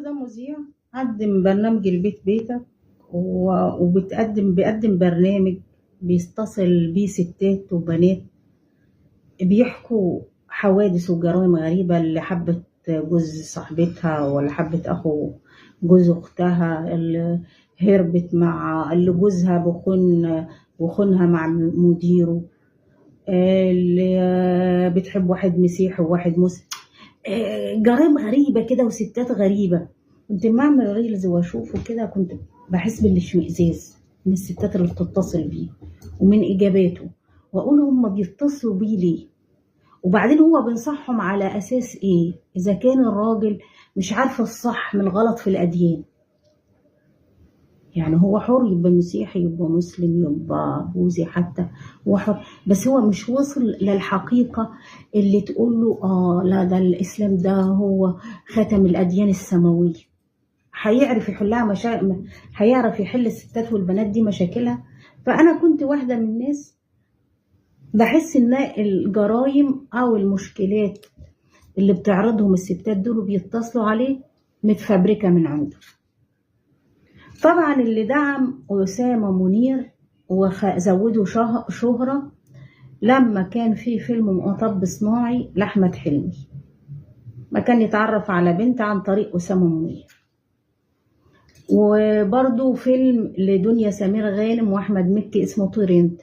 ده مذيع قدم برنامج البيت بيتك، بيقدم برنامج بيتصل بيه ستات وبنات بيحكوا حوادث وجرائم غريبة، اللي حبت جوز صاحبتها، ولا حبت أخو جوز أختها، اللي هربت مع اللي جوزها بخونها مع مديره، اللي بتحب واحد مسيحي وواحد مسلم، جرائم غريبة كده وستات غريبة. كنت بعمل ريلز واشوفه كده، كنت بحس بالاشمئزاز من الستات اللي بتتصل بيه ومن اجاباته، واقول هم بيتصلوا بيه ليه؟ وبعدين هو بينصحهم على اساس ايه؟ اذا كان الراجل مش عارف الصح من الغلط في الاديان، يعني هو حر، يبقى مسيحي يبقى مسلم يبقى بوذي، حتى هو حر، بس هو مش وصل للحقيقة اللي تقول له لا ده الإسلام ده هو ختم الأديان السماوية. هيعرف يحلها هيعرف يحل الستات والبنات دي مشاكلها. فأنا كنت واحدة من الناس بحس إن الجرايم أو المشكلات اللي بتعرضهم الستات دول بيتصلوا عليه متفبركة من عنده. طبعا اللي دعم أسامة منير وزوده شهرة لما كان في فيلم مطب صناعي لأحمد حلمي، ما كان يتعرف على بنت عن طريق أسامة منير، وبرضو فيلم لدنيا سمير غانم وأحمد مكي اسمه طير انت،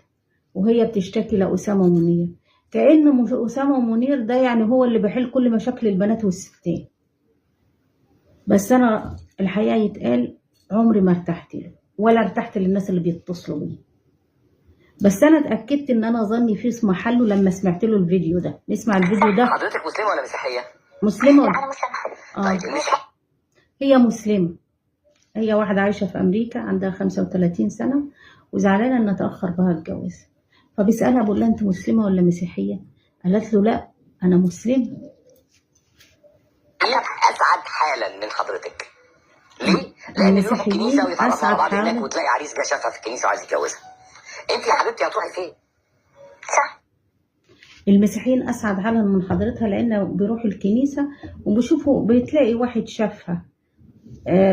وهي بتشتكي لأسامة منير، كأن أسامة منير ده يعني هو اللي بيحل كل مشاكل البنات والستات. بس أنا الحقيقة يتقال عمري ما ارتحت له ولا ارتحت للناس اللي بيتصلوا بيه، بس انا اتاكدت ان انا ظني فيه في محله لما سمعت له الفيديو ده. نسمع الفيديو ده. حضرتك مسلمه ولا مسيحيه؟ مسلمه. انا مسلمه. طيب هي مسلمه، هي واحده عايشه في امريكا عندها 35 سنه وزعلانه ان اتاخر بها الجواز، فبيسالها بقول لها انت مسلمه ولا مسيحيه؟ قالت له لا انا مسلمه. اسعد حالا من حضرتك. ليه؟ لان بيروحوا الكنيسه ويتعرفوا على بعض هناك، وتلاقي عريس جه شافها في الكنيسه وعايز يتجوزها. انت يا حبيبتي هتروحي فين؟ صح. المسيحيين اسعد حالا من حضرتها، لانه بيروحوا الكنيسه وبيشوفوا بتلاقي واحد شافها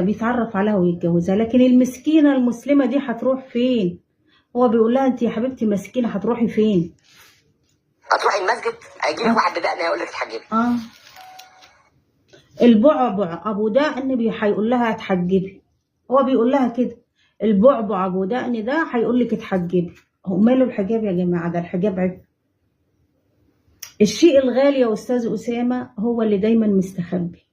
بيتعرف عليها ويتجوزها. لكن المسكينه المسلمه دي هتروح فين؟ هو بيقول لها انت يا حبيبتي مسكينه هتروحي فين؟ هتروحي المسجد هيجي لك واحد بدقن هيقول لك اتحجبي. البعبع ابو دقن هيقول لها اتحجبي، هو بيقول لها كده، البعبع ابو دقن ده هيقول لك اتحجبي. هو ماله الحجاب يا جماعه؟ ده الحجاب عيب. الشيء الغالي يا استاذ اسامه هو اللي دايما مستخبي.